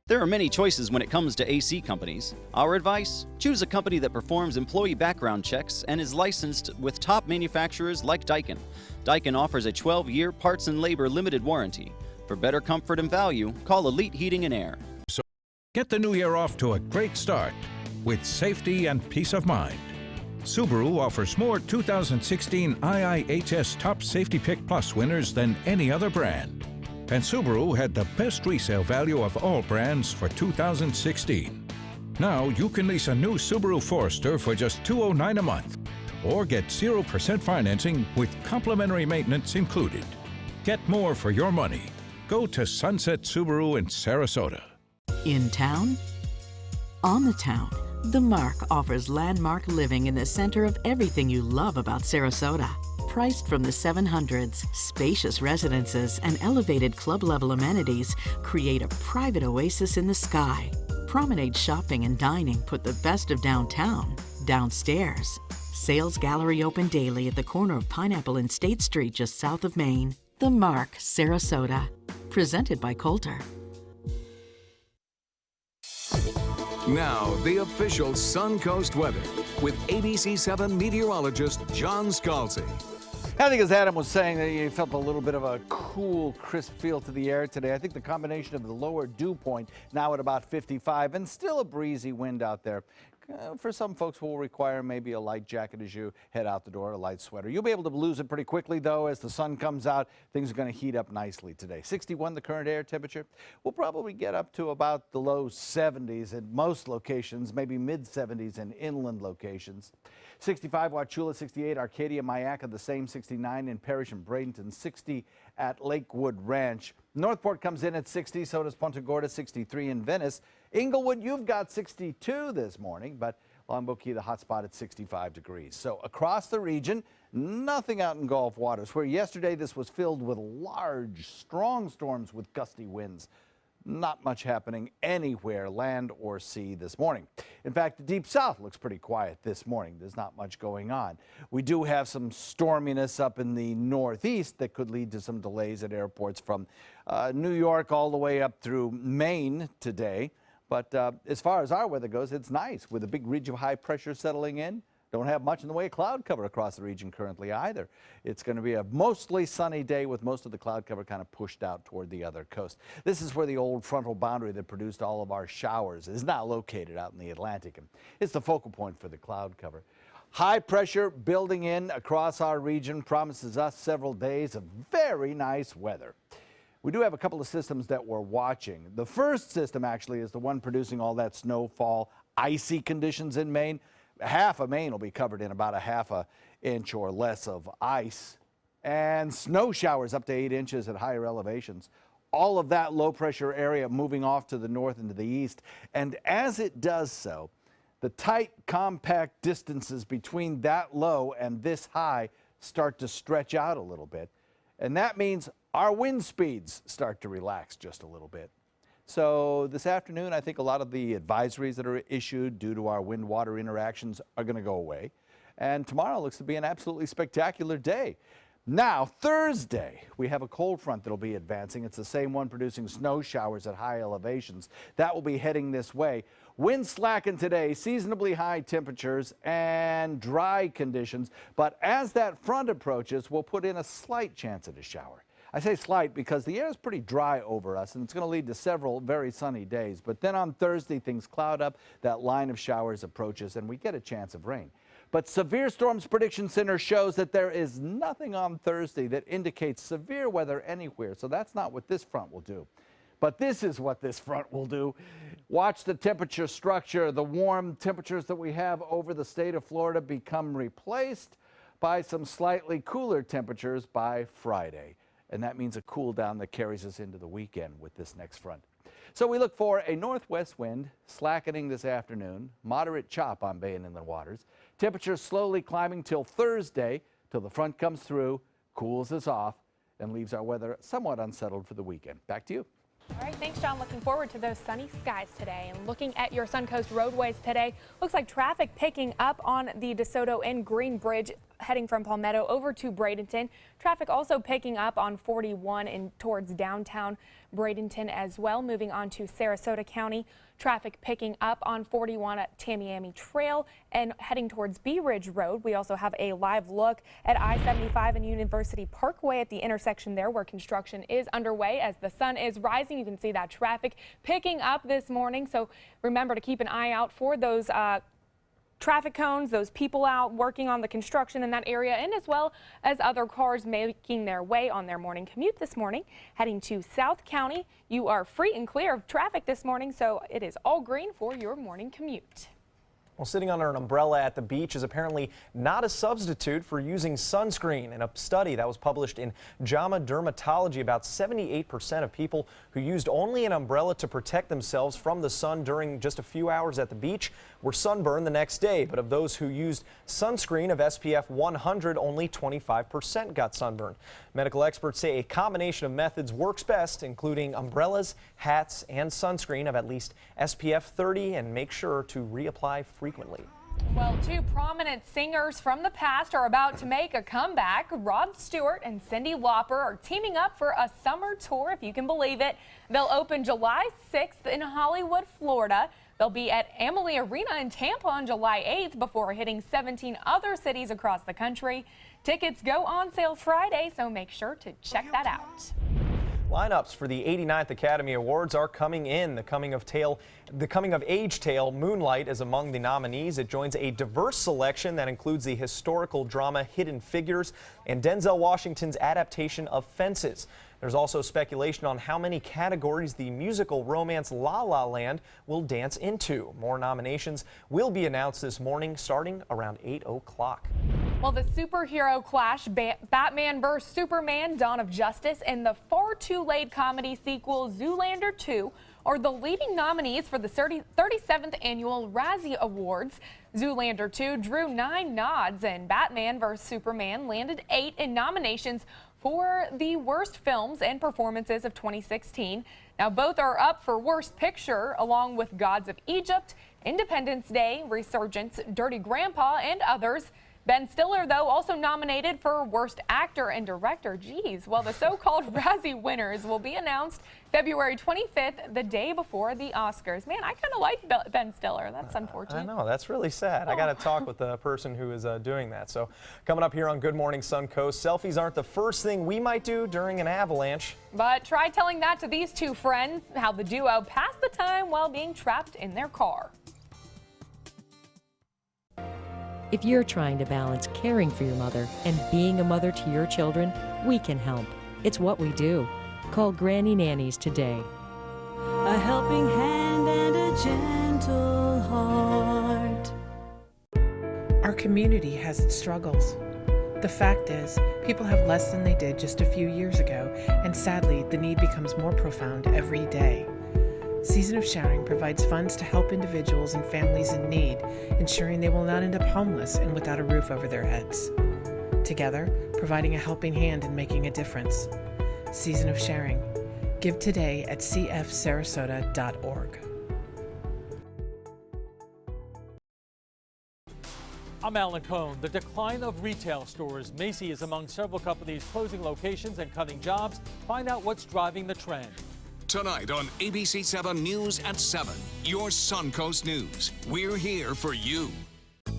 There are many choices when it comes to AC companies. Our advice? Choose a company that performs employee background checks and is licensed with top manufacturers like Daikin. Daikin offers a 12-year parts and labor limited warranty. For better comfort and value, call Elite Heating and Air. So get the new year off to a great start with safety and peace of mind. Subaru offers more 2016 IIHS Top Safety Pick Plus winners than any other brand. And Subaru had the best resale value of all brands for 2016. Now you can lease a new Subaru Forester for just $209 a month, or get 0% financing with complimentary maintenance included. Get more for your money. Go to Sunset Subaru in Sarasota. In town? On the town, The Mark offers landmark living in the center of everything you love about Sarasota. Priced from the 700s, spacious residences and elevated club-level amenities create a private oasis in the sky. Promenade shopping and dining put the best of downtown downstairs. Sales gallery open daily at the corner of Pineapple and State Street just south of Maine. The Mark, Sarasota. Presented by Coulter. Now, the official Suncoast weather with ABC7 meteorologist John Scalzi. I think as Adam was saying, that he felt a little bit of a cool, crisp feel to the air today. I think the combination of the lower dew point now at about 55 and still a breezy wind out there. For some folks will require maybe a light jacket as you head out the door, a light sweater. You'll be able to lose it pretty quickly, though, as the sun comes out. Things are going to heat up nicely today. 61 the current air temperature. We'll probably get up to about the low 70s in most locations, maybe mid 70s in inland locations. 65 Wauchula, 68 Arcadia, Mayaca, the same 69 in Parrish and Bradenton, 60 at Lakewood Ranch. Northport comes in at 60, so does Punta Gorda, 63 in Venice. Inglewood, you've got 62 this morning, but Longboat Key, the hot spot at 65 degrees. So across the region, nothing out in Gulf waters, where yesterday this was filled with large, strong storms with gusty winds. Not much happening anywhere, land or sea, this morning. In fact, the Deep South looks pretty quiet this morning. There's not much going on. We do have some storminess up in the northeast that could lead to some delays at airports from New York all the way up through Maine today. But as far as our weather goes, it's nice with a big ridge of high pressure settling in. Don't have much in the way of cloud cover across the region currently either. It's going to be a mostly sunny day with most of the cloud cover kind of pushed out toward the other coast. This is where the old frontal boundary that produced all of our showers is now located out in the Atlantic. And it's the focal point for the cloud cover. High pressure building in across our region promises us several days of very nice weather. We do have a couple of systems that we're watching. The first system actually is the one producing all that snowfall, icy conditions in Maine. Half of Maine will be covered in about a half an inch or less of ice, and snow showers up to 8 inches at higher elevations. All of that low pressure area moving off to the north and to the east. And as it does so, the tight, compact distances between that low and this high start to stretch out a little bit. And that means our wind speeds start to relax just a little bit. So this afternoon, I think a lot of the advisories that are issued due to our wind-water interactions are going to go away. And tomorrow looks to be an absolutely spectacular day. Now, Thursday, we have a cold front that will be advancing. It's the same one producing snow showers at high elevations. That will be heading this way. Winds slacken today, seasonably high temperatures and dry conditions. But as that front approaches, we'll put in a slight chance at a shower. I say slight because the air is pretty dry over us, and it's going to lead to several very sunny days. But then on Thursday, things cloud up, that line of showers approaches, and we get a chance of rain. But Severe Storms Prediction Center shows that there is nothing on Thursday that indicates severe weather anywhere, so that's not what this front will do. But this is what this front will do. Watch the temperature structure. The warm temperatures that we have over the state of Florida become replaced by some slightly cooler temperatures by Friday. And that means a cool down that carries us into the weekend with this next front. So we look for a northwest wind slackening this afternoon, moderate chop on bay and inland waters. Temperatures slowly climbing till Thursday, till the front comes through, cools us off, and leaves our weather somewhat unsettled for the weekend. Back to you. All right, thanks, John. Looking forward to those sunny skies today. And looking at your Suncoast roadways today, looks like traffic picking up on the DeSoto and Green Bridge heading from Palmetto over to Bradenton. Traffic also picking up on 41 and towards downtown Bradenton as well. Moving on to Sarasota County, traffic picking up on 41 at Tamiami Trail and heading towards Bee Ridge Road. We also have a live look at I-75 and University Parkway at the intersection there where construction is underway. As the sun is rising, you can see that traffic picking up this morning. So remember to keep an eye out for those traffic cones, those people out working on the construction in that area, and as well as other cars making their way on their morning commute this morning. Heading to South County, you are free and clear of traffic this morning, so it is all green for your morning commute. Well, sitting under an umbrella at the beach is apparently not a substitute for using sunscreen. In a study that was published in JAMA Dermatology, about 78% of people who used only an umbrella to protect themselves from the sun during just a few hours at the beach were sunburned the next day. But of those who used sunscreen of SPF 100, only 25% got sunburned. Medical experts say a combination of methods works best, including umbrellas, hats, and sunscreen of at least SPF 30, and make sure to reapply frequently. Well, two prominent singers from the past are about to make a comeback. Rod Stewart and Cyndi Lauper are teaming up for a summer tour, if you can believe it. They'll open July 6th in Hollywood, Florida. They'll be at Amalie Arena in Tampa on July 8th before hitting 17 other cities across the country. Tickets go on sale Friday, so make sure to check that out. Lineups for the 89th Academy Awards are coming in. The coming of age tale Moonlight is among the nominees. It joins a diverse selection that includes the historical drama Hidden Figures and Denzel Washington's adaptation of Fences. There's also speculation on how many categories the musical romance La La Land will dance into. More nominations will be announced this morning starting around 8 o'clock. Well, the superhero clash Batman vs. Superman Dawn of Justice and the far too late comedy sequel Zoolander 2 are the leading nominees for the 37th annual Razzie Awards. Zoolander 2 drew 9 nods and Batman vs. Superman landed 8 in nominations for the worst films and performances of 2016. Now, both are up for Worst Picture, along with Gods of Egypt, Independence Day, Resurgence, Dirty Grandpa, and others. Ben Stiller, though, also nominated for Worst Actor and Director. Geez, well, the so-called Razzie winners will be announced February 25th, the day before the Oscars. Man, I kind of like Ben Stiller. That's unfortunate. I know, that's really sad. I got to talk with the person who is doing that. So coming up here on Good Morning Suncoast, selfies aren't the first thing we might do during an avalanche. But try telling that to these two friends, how the duo passed the time while being trapped in their car. If you're trying to balance caring for your mother and being a mother to your children, we can help. It's what we do. Call Granny Nannies today. A helping hand and a gentle heart. Our community has its struggles. The fact is, people have less than they did just a few years ago, and sadly, the need becomes more profound every day. Season of Sharing provides funds to help individuals and families in need, ensuring they will not end up homeless and without a roof over their heads. Together, providing a helping hand and making a difference. Season of Sharing. Give today at cfsarasota.org. I'm Alan Cohn. The decline of retail stores. Macy is among several companies closing locations and cutting jobs. Find out what's driving the trend. Tonight on ABC 7 News at 7, your Suncoast News. We're here for you.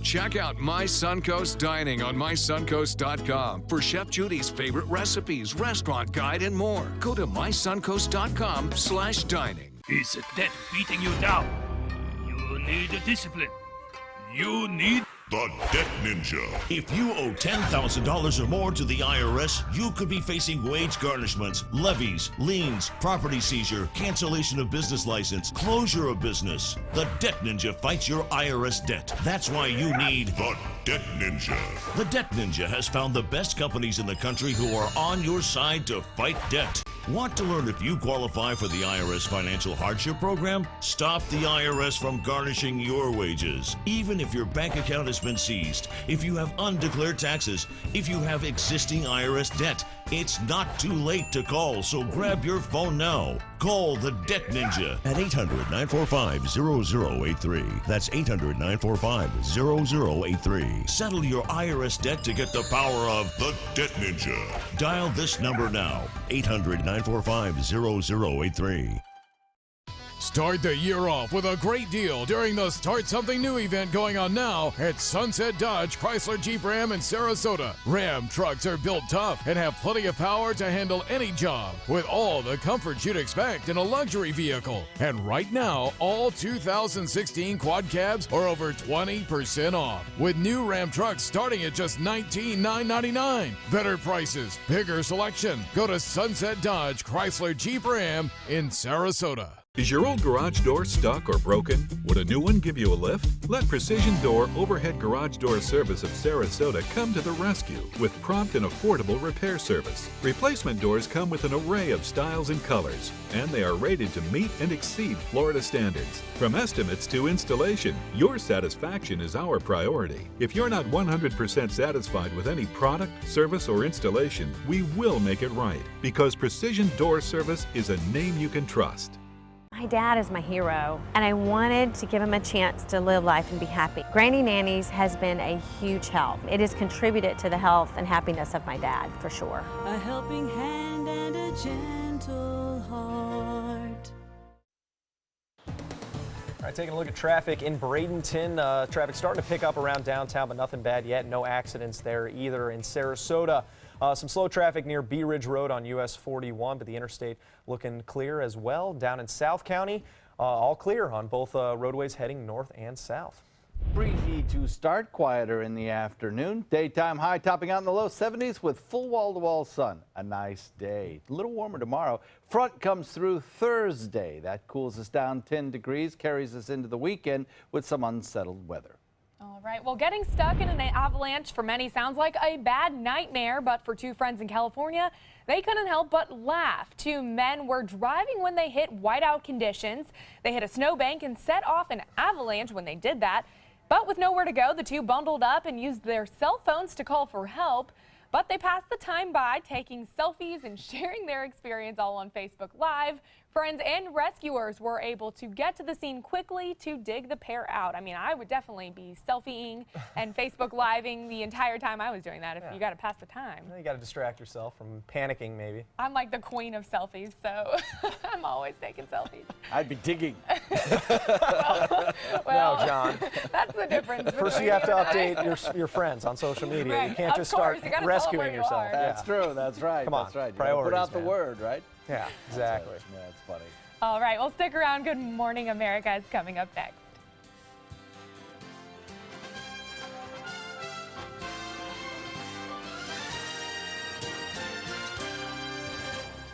Check out My Suncoast Dining on mysuncoast.com for Chef Judy's favorite recipes, restaurant guide, and more. Go to mysuncoast.com/dining. Is debt beating you down? You need discipline. You need the Debt Ninja. If you owe $10,000 or more to the IRS, you could be facing wage garnishments, levies, liens, property seizure, cancellation of business license, closure of business. The Debt Ninja fights your IRS debt. That's why you need the Debt Ninja. The Debt Ninja has found the best companies in the country who are on your side to fight debt. Want to learn if you qualify for the IRS Financial Hardship Program? Stop the IRS from garnishing your wages. Even if your bank account has been seized, if you have undeclared taxes, if you have existing IRS debt, it's not too late to call, so grab your phone now. Call the Debt Ninja at 800-945-0083. That's 800-945-0083. Settle your IRS debt to get the power of the Debt Ninja. Dial this number now, 800-945-0083. Start the year off with a great deal during the Start Something New event going on now at Sunset Dodge, Chrysler, Jeep, Ram in Sarasota. Ram trucks are built tough and have plenty of power to handle any job with all the comfort you'd expect in a luxury vehicle. And right now, all 2016 quad cabs are over 20% off with new Ram trucks starting at just $19,999. Better prices, bigger selection. Go to Sunset Dodge, Chrysler, Jeep, Ram in Sarasota. Is your old garage door stuck or broken? Would a new one give you a lift? Let Precision Door Overhead Garage Door Service of Sarasota come to the rescue with prompt and affordable repair service. Replacement doors come with an array of styles and colors, and they are rated to meet and exceed Florida standards. From estimates to installation, your satisfaction is our priority. If you're not 100% satisfied with any product, service, or installation, we will make it right, because Precision Door Service is a name you can trust. My dad is my hero, and I wanted to give him a chance to live life and be happy. Granny Nannies has been a huge help. It has contributed to the health and happiness of my dad, for sure. A helping hand and a gentle heart. All right, taking a look at traffic in Bradenton. Traffic starting to pick up around downtown, but nothing bad yet. No accidents there either. In Sarasota, some slow traffic near Bee Ridge Road on US 41, but the interstate looking clear as well. Down in South County, all clear on both roadways heading north and south. Breezy to start, quieter in the afternoon. Daytime high topping out in the low 70s with full wall-to-wall sun. A nice day. A little warmer tomorrow. Front comes through Thursday. That cools us down 10 degrees, carries us into the weekend with some unsettled weather. All right, well, getting stuck in an avalanche for many sounds like a bad nightmare, but for two friends in California, they couldn't help but laugh. Two men were driving when they hit whiteout conditions. They hit a snowbank and set off an avalanche when they did that. But with nowhere to go, the two bundled up and used their cell phones to call for help. But they passed the time by taking selfies and sharing their experience all on Facebook Live. Friends and rescuers were able to get to the scene quickly to dig the pair out. I mean, I would definitely be selfieing and Facebook Living the entire time I was doing that if you got to pass the time. You got to distract yourself from panicking, maybe. I'm like the queen of selfies, so I'm always taking selfies. I'd be digging. Well, no, John. That's the difference. First, you have to update your friends on social media. Right. You can't just start rescuing yourself. That's true. That's right. Come on. That's right. Priorities, put out man. the word, right? Yeah, exactly. That's funny. All right, well, stick around. Good Morning America is coming up next.